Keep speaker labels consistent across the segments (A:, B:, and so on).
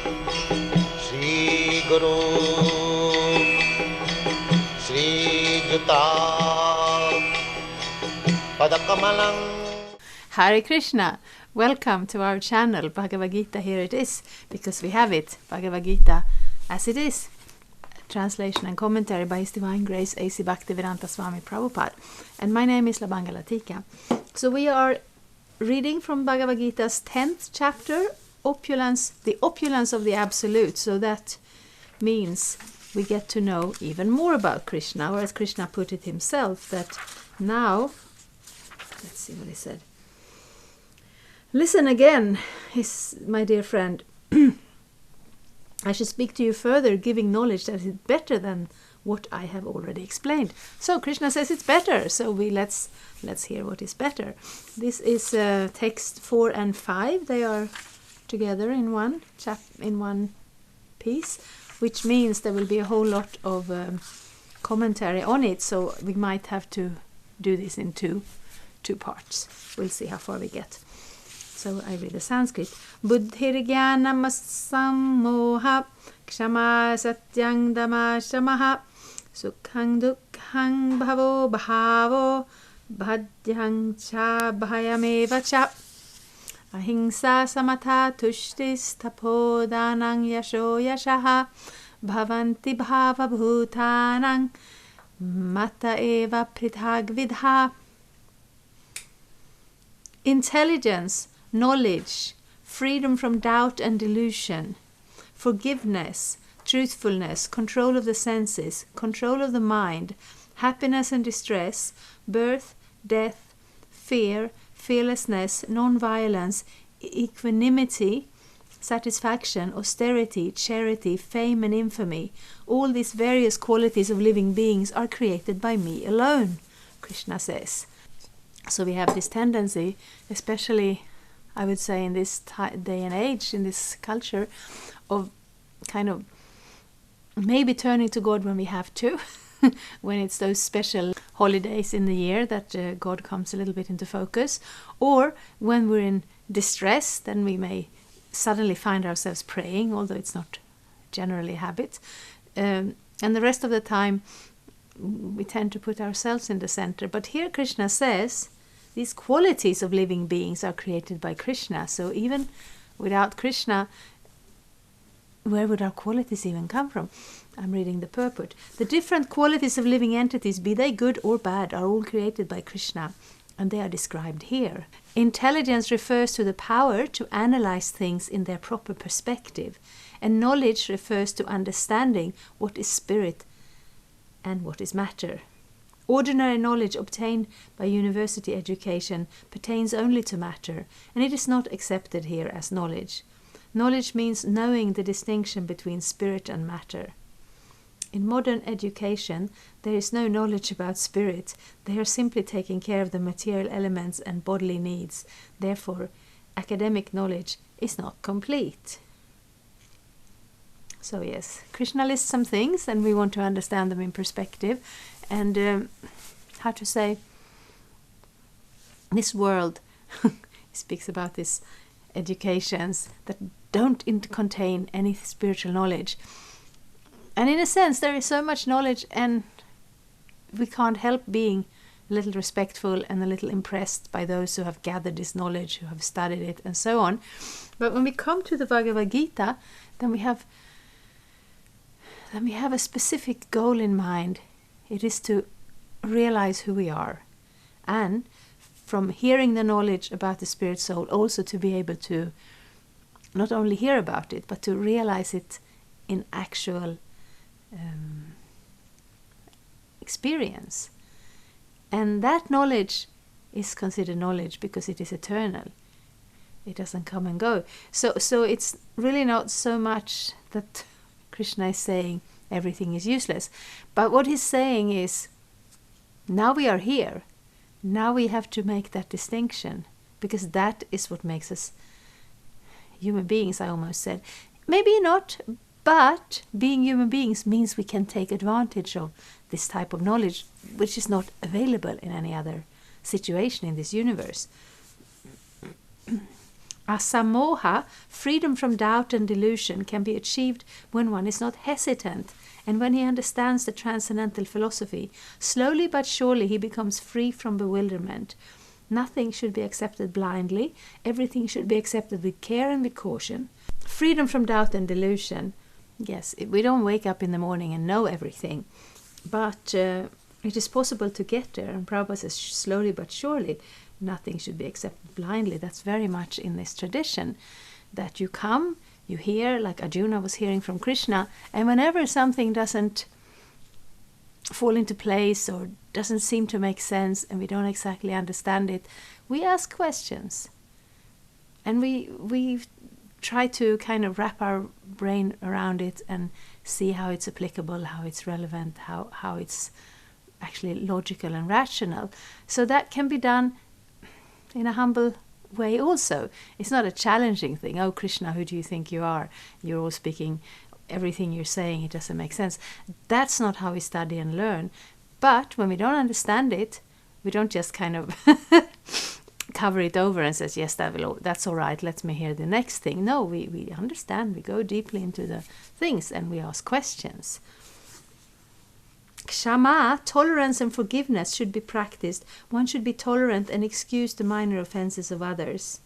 A: Shri Guru Shri Juta Padakamalang.
B: Hare Krishna, welcome to our channel Bhagavad-gita. Here it is, because we have it, Bhagavad-gita as it is. Translation and commentary by His Divine Grace A.C. Bhaktivedanta Swami Prabhupada. And my name is Labanga Latika. So we are reading from Bhagavad-gita's 10th chapter, Opulence, the opulence of the Absolute. So that means we get to know even more about Krishna, or as Krishna put it himself, that now, let's see what he said. Listen again, my dear friend. I should speak to you further, giving knowledge that is better than what I have already explained. So Krishna says it's better. So let's hear what is better. This is text 4 and 5. They are together in one piece, which means there will be a whole lot of commentary on it. So we might have to do this in two parts. We'll see how far we get. So I read the Sanskrit. Buddhirjnanam sammoha kshama satyang dhamma shamaha sukhang dukkhang bhavo bhavo bhadyang cha bhayameva cha ahimsa samatha tushtis tapodanang yasho yashaha bhavanti bhava bhutanang mata eva prithag vidha. Intelligence, knowledge, freedom from doubt and delusion, forgiveness, truthfulness, control of the senses, control of the mind, happiness and distress, birth, death, fear, fearlessness, non-violence, equanimity, satisfaction, austerity, charity, fame and infamy. All these various qualities of living beings are created by me alone, Krishna says. So we have this tendency, especially, I would say, in this day and age, in this culture, of kind of maybe turning to God when we have to, when it's those special holidays in the year that God comes a little bit into focus, or when we're in distress, then we may suddenly find ourselves praying, although it's not generally a habit. And the rest of the time, we tend to put ourselves in the center. But here Krishna says, these qualities of living beings are created by Krishna. So even without Krishna, where would our qualities even come from? I'm reading the purport. The different qualities of living entities, be they good or bad, are all created by Krishna, and they are described here. Intelligence refers to the power to analyze things in their proper perspective, and knowledge refers to understanding what is spirit and what is matter. Ordinary knowledge obtained by university education pertains only to matter, and it is not accepted here as knowledge. Knowledge means knowing the distinction between spirit and matter. In modern education, there is no knowledge about spirit. They are simply taking care of the material elements and bodily needs. Therefore, academic knowledge is not complete. So yes, Krishna lists some things, and we want to understand them in perspective. And how to say, this world speaks about these educations that don't contain any spiritual knowledge. And in a sense, there is so much knowledge, and we can't help being a little respectful and a little impressed by those who have gathered this knowledge, who have studied it, and so on. But when we come to the Bhagavad-gita, then we have a specific goal in mind. It is to realize who we are, and from hearing the knowledge about the spirit soul, also to be able to not only hear about it, but to realize it in actual experience. And that knowledge is considered knowledge because it is eternal. It doesn't come and go. So it's really not so much that Krishna is saying everything is useless. But what he's saying is, now we are here. Now we have to make that distinction, because that is what makes us human beings, I almost said. Maybe not, but being human beings means we can take advantage of this type of knowledge, which is not available in any other situation in this universe. Asamoha, freedom from doubt and delusion, can be achieved when one is not hesitant, and when he understands the transcendental philosophy. Slowly but surely he becomes free from bewilderment. Nothing should be accepted blindly. Everything should be accepted with care and with caution. Freedom from doubt and delusion. Yes, we don't wake up in the morning and know everything, but it is possible to get there. And Prabhupada says, slowly but surely, nothing should be accepted blindly. That's very much in this tradition, that you come, you hear, like Arjuna was hearing from Krishna, and whenever something doesn't fall into place or doesn't seem to make sense and we don't exactly understand it, we ask questions. And we try to kind of wrap our brain around it and see how it's applicable, how it's relevant, how it's actually logical and rational. So that can be done in a humble way also. It's not a challenging thing. Oh, Krishna, who do you think you are? You're all speaking, everything you're saying, it doesn't make sense. That's not how we study and learn. But when we don't understand it, we don't just kind of cover it over and says, yes, that's all right, let me hear the next thing. No, we understand, we go deeply into the things and we ask questions. Kshama, tolerance and forgiveness, should be practiced. One should be tolerant and excuse the minor offenses of others.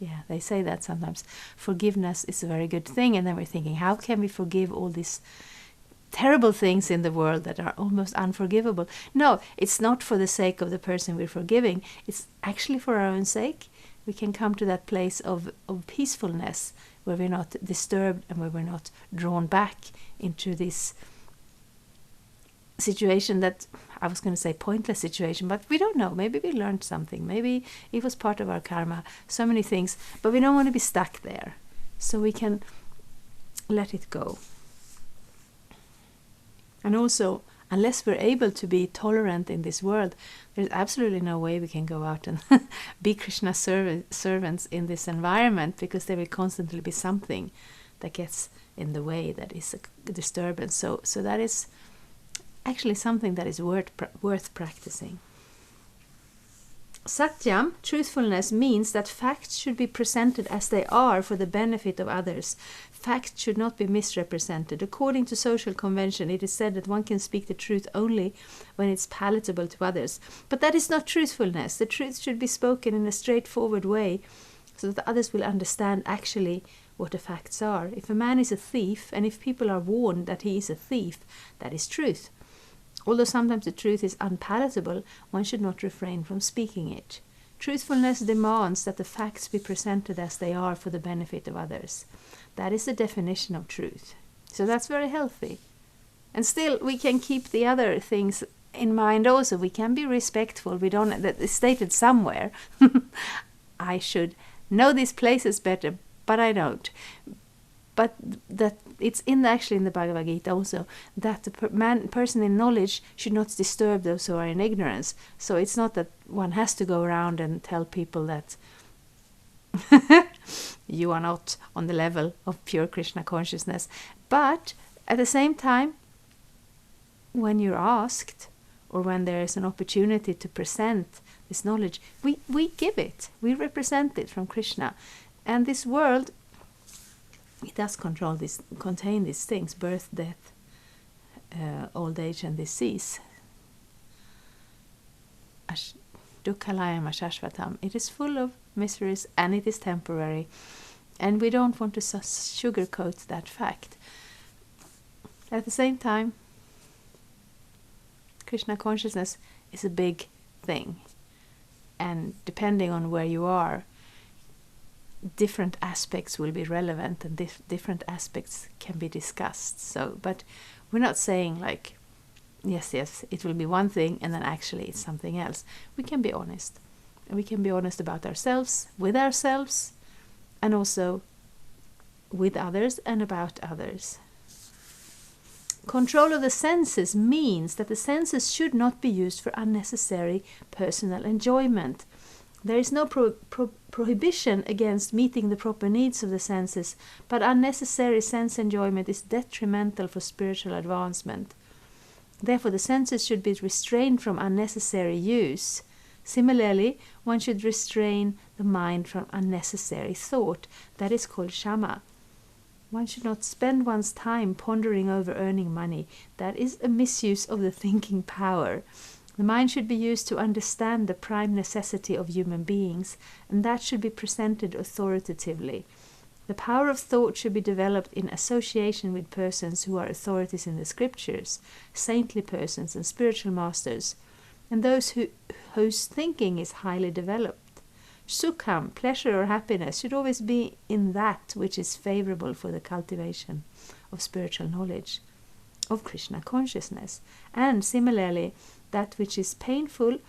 B: Yeah, they say that sometimes. Forgiveness is a very good thing, and then we're thinking, how can we forgive all these terrible things in the world that are almost unforgivable? No, it's not for the sake of the person we're forgiving. It's actually for our own sake. We can come to that place of peacefulness, where we're not disturbed and where we're not drawn back into this situation that, I was going to say pointless situation, but we don't know. Maybe we learned something. Maybe it was part of our karma. So many things. But we don't want to be stuck there. So we can let it go. And also, unless we're able to be tolerant in this world, there's absolutely no way we can go out and be Krishna's servants in this environment, because there will constantly be something that gets in the way, that is a disturbance. So that is actually something that is worth practicing. Satyam, truthfulness, means that facts should be presented as they are for the benefit of others. Facts should not be misrepresented. According to social convention, it is said that one can speak the truth only when it's palatable to others. But that is not truthfulness. The truth should be spoken in a straightforward way, so that others will understand actually what the facts are. If a man is a thief, and if people are warned that he is a thief, that is truth. Although sometimes the truth is unpalatable, one should not refrain from speaking it. Truthfulness demands that the facts be presented as they are for the benefit of others. That is the definition of truth. So that's very healthy. And still, we can keep the other things in mind also. We can be respectful. We don't, that is stated somewhere. I should know these places better, but I don't. But that it's actually in the Bhagavad-gita also, that the person in knowledge should not disturb those who are in ignorance. So it's not that one has to go around and tell people that you are not on the level of pure Krishna consciousness. But at the same time, when you're asked, or when there is an opportunity to present this knowledge, we give it. We represent it from Krishna. And this world, it does contain these things: birth, death, old age, and disease. Dukkhalayam ashashvatam. It is full of miseries, and it is temporary. And we don't want to sugarcoat that fact. At the same time, Krishna consciousness is a big thing. And depending on where you are, different aspects will be relevant, and different aspects can be discussed. So, but we're not saying like, yes, it will be one thing and then actually it's something else. We can be honest. And we can be honest about ourselves, and also with others and about others. Control of the senses means that the senses should not be used for unnecessary personal enjoyment. There is no prohibition against meeting the proper needs of the senses, but unnecessary sense enjoyment is detrimental for spiritual advancement. Therefore, the senses should be restrained from unnecessary use. Similarly, one should restrain the mind from unnecessary thought. That is called shama. One should not spend one's time pondering over earning money. That is a misuse of the thinking power. The mind should be used to understand the prime necessity of human beings, and that should be presented authoritatively. The power of thought should be developed in association with persons who are authorities in the scriptures, saintly persons and spiritual masters, and those whose thinking is highly developed. Sukham, pleasure or happiness, should always be in that which is favorable for the cultivation of spiritual knowledge, of Krishna consciousness. And similarly, that which is painful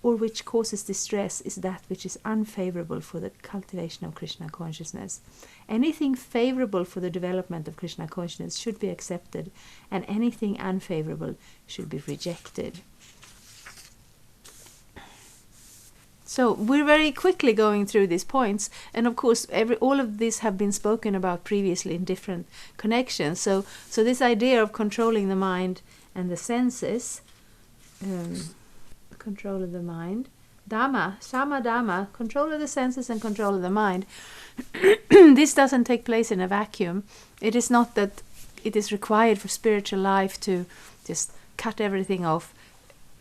B: or which causes distress is that which is unfavorable for the cultivation of Krishna consciousness. Anything favorable for the development of Krishna consciousness should be accepted, and anything unfavorable should be rejected. So we're very quickly going through these points, and of course all of these have been spoken about previously in different connections. So this idea of controlling the mind and the senses, control of the mind, Dhamma, Sama Dhamma, control of the senses and control of the mind, this doesn't take place in a vacuum. It is not that it is required for spiritual life to just cut everything off,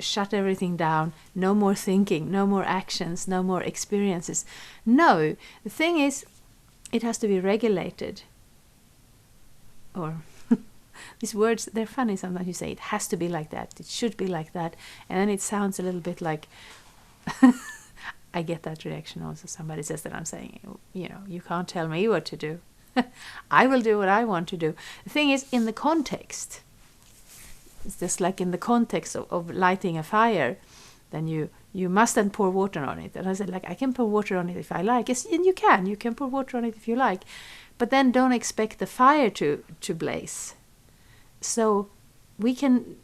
B: shut everything down, no more thinking, no more actions, no more experiences. No, the thing is, it has to be regulated. Or these words, they're funny sometimes. You say it has to be like that, it should be like that, and then it sounds a little bit like I get that reaction also. Somebody says that I'm saying, you can't tell me what to do. I will do what I want to do. The thing is, in the context, it's just like in the context of lighting a fire, then you mustn't pour water on it. And I said, like, I can pour water on it if I like. Yes, and you can pour water on it if you like. But then don't expect the fire to blaze. So we can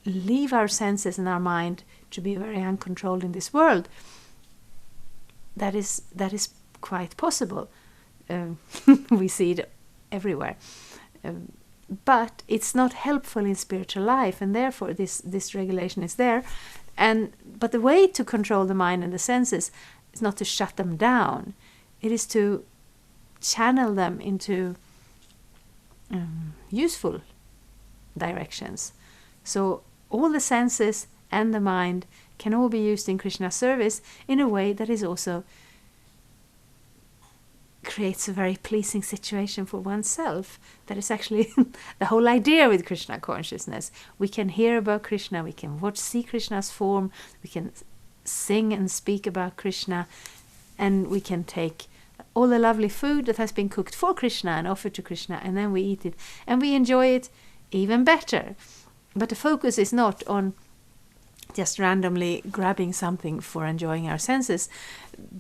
B: leave our senses and our mind to be very uncontrolled in this world. That is quite possible. We see it everywhere. But it's not helpful in spiritual life, and therefore this regulation is there. But the way to control the mind and the senses is not to shut them down. It is to channel them into useful directions. So all the senses and the mind can all be used in Krishna's service in a way that is also creates a very pleasing situation for oneself. That is actually the whole idea with Krishna consciousness. We can hear about Krishna, we can see Krishna's form, we can sing and speak about Krishna, and we can take all the lovely food that has been cooked for Krishna and offered to Krishna, and then we eat it and we enjoy it even better. But the focus is not on just randomly grabbing something for enjoying our senses.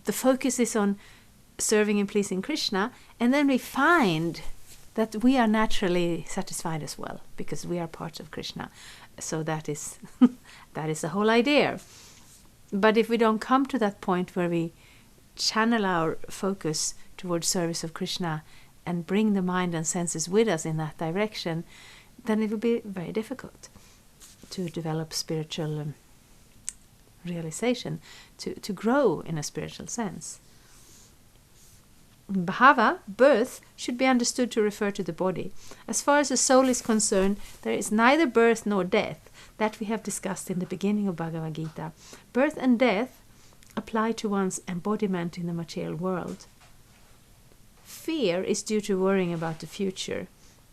B: The focus is on serving and pleasing Krishna, and then we find that we are naturally satisfied as well, because we are parts of Krishna. So that is the whole idea. But if we don't come to that point where we channel our focus towards service of Krishna and bring the mind and senses with us in that direction, then it will be very difficult to develop spiritual realization, to grow in a spiritual sense. Bhava, birth, should be understood to refer to the body. As far as the soul is concerned, there is neither birth nor death. That we have discussed in the beginning of Bhagavad-gita. Birth and death apply to one's embodiment in the material world. Fear is due to worrying about the future.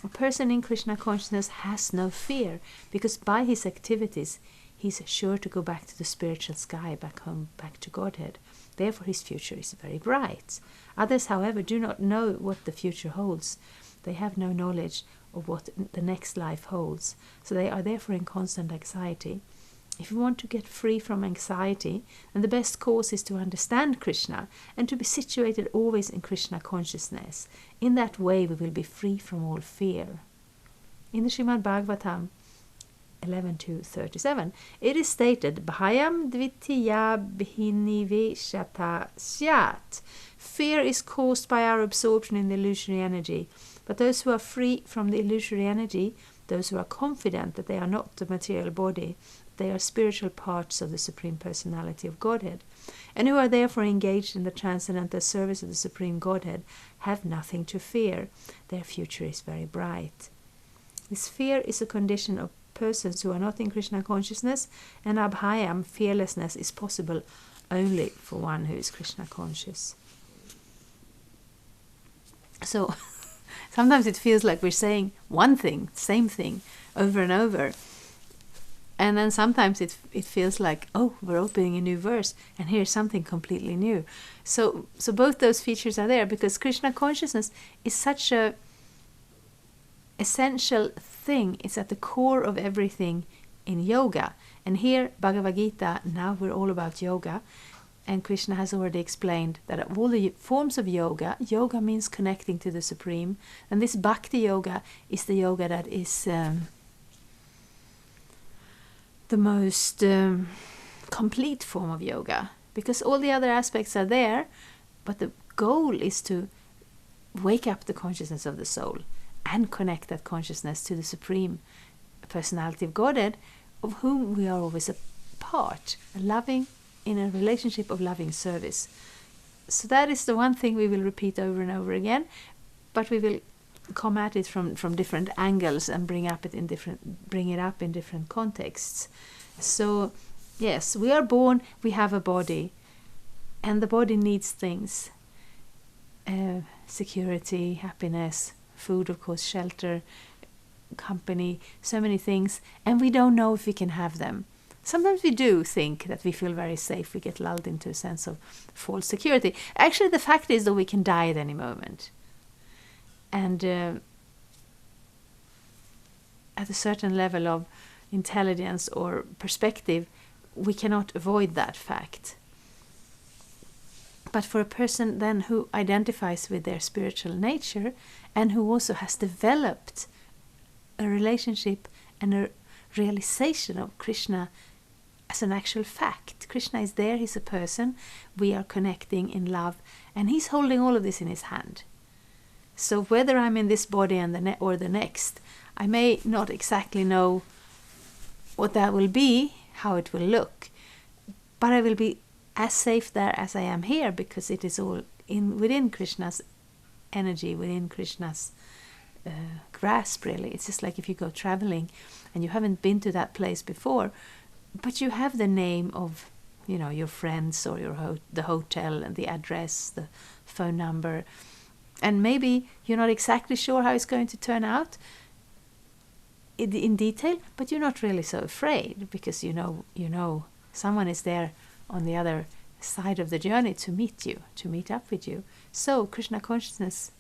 B: A person in Krishna consciousness has no fear, because by his activities he's sure to go back to the spiritual sky, back home, back to Godhead. Therefore his future is very bright. Others, however, do not know what the future holds. They have no knowledge of what the next life holds. So they are therefore in constant anxiety. If we want to get free from anxiety, then the best course is to understand Krishna and to be situated always in Krishna consciousness. In that way we will be free from all fear. In the Srimad Bhagavatam 11:2-37, it is stated, Bhayam dvitiya bhiniveshata syat. Fear is caused by our absorption in the illusory energy. But those who are free from the illusory energy, those who are confident that they are not the material body, They are spiritual parts of the Supreme Personality of Godhead, and who are therefore engaged in the transcendental service of the Supreme Godhead have nothing to fear. Their future is very bright. This fear is a condition of persons who are not in Krishna consciousness, and abhayam, fearlessness, is possible only for one who is Krishna conscious. So sometimes it feels like we're saying one thing, same thing, over and over. And then sometimes it feels like, oh, we're opening a new verse, and here's something completely new. So both those features are there, because Krishna consciousness is such a essential thing. It's at the core of everything in yoga. And here, Bhagavad-gita, now we're all about yoga. And Krishna has already explained that of all the forms of yoga, yoga means connecting to the Supreme. And this bhakti yoga is the yoga that is the most complete form of yoga. Because all the other aspects are there, but the goal is to wake up the consciousness of the soul and connect that consciousness to the Supreme Personality of Godhead, of whom we are always a part, in a relationship of loving service. So that is the one thing we will repeat over and over again, but we will come at it from different angles and bring it up in different contexts. So yes, we are born, we have a body, and the body needs things. Security, happiness, food, of course, shelter, company, so many things, and we don't know if we can have them. Sometimes we do think that we feel very safe. We get lulled into a sense of false security. Actually, the fact is that we can die at any moment. And at a certain level of intelligence or perspective, we cannot avoid that fact. But for a person then who identifies with their spiritual nature, and who also has developed a relationship and a realization of Krishna as an actual fact. Krishna is there, he's a person, we are connecting in love, and he's holding all of this in his hand. So whether I'm in this body and or the next, I may not exactly know what that will be, how it will look, but I will be as safe there as I am here, because it is all within Krishna's energy, within Krishna's grasp, really. It's just like if you go traveling and you haven't been to that place before, but you have the name of, your friends or the hotel and the address, the phone number, and maybe you're not exactly sure how it's going to turn out in detail, but you're not really so afraid, because you know someone is there on the other side of the journey to meet up with you. So Krishna consciousness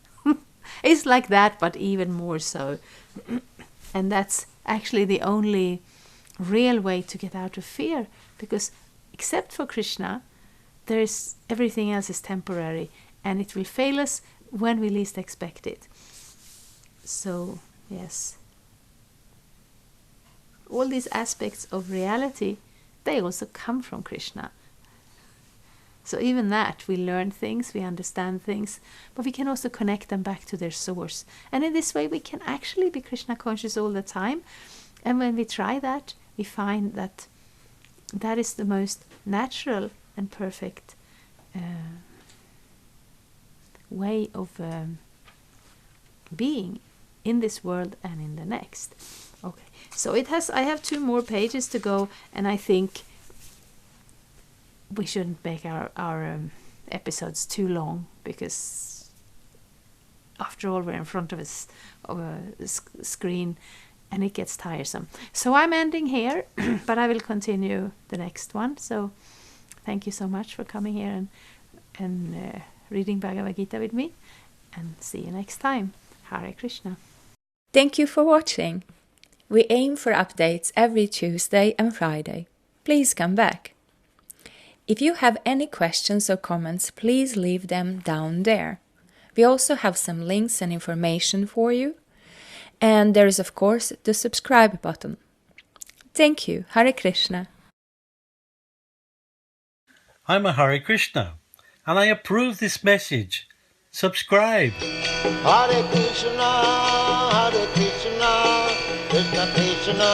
B: is like that, but even more so. And that's actually the only real way to get out of fear, because except for Krishna, everything else is temporary, and it will fail us when we least expect it. So yes, all these aspects of reality, they also come from Krishna. So even that, we learn things, we understand things, but we can also connect them back to their source. And in this way, we can actually be Krishna conscious all the time. And when we try that, we find that that is the most natural and perfect way of being in this world and in the next. Okay, so I have 2 more pages to go, and I think we shouldn't make our episodes too long, because after all, we're in front of a screen and it gets tiresome. So I'm ending here, but I will continue the next one. So thank you so much for coming here and reading Bhagavad-gita with me, and see you next time. Hare Krishna.
C: Thank you for watching. We aim for updates every Tuesday and Friday. Please come back. If you have any questions or comments, please leave them down there. We also have some links and information for you. And there is, of course, the subscribe button. Thank you. Hare Krishna.
D: I'm a Hare Krishna, and I approve this message. Subscribe.
A: Hare Krishna, Krishna Krishna,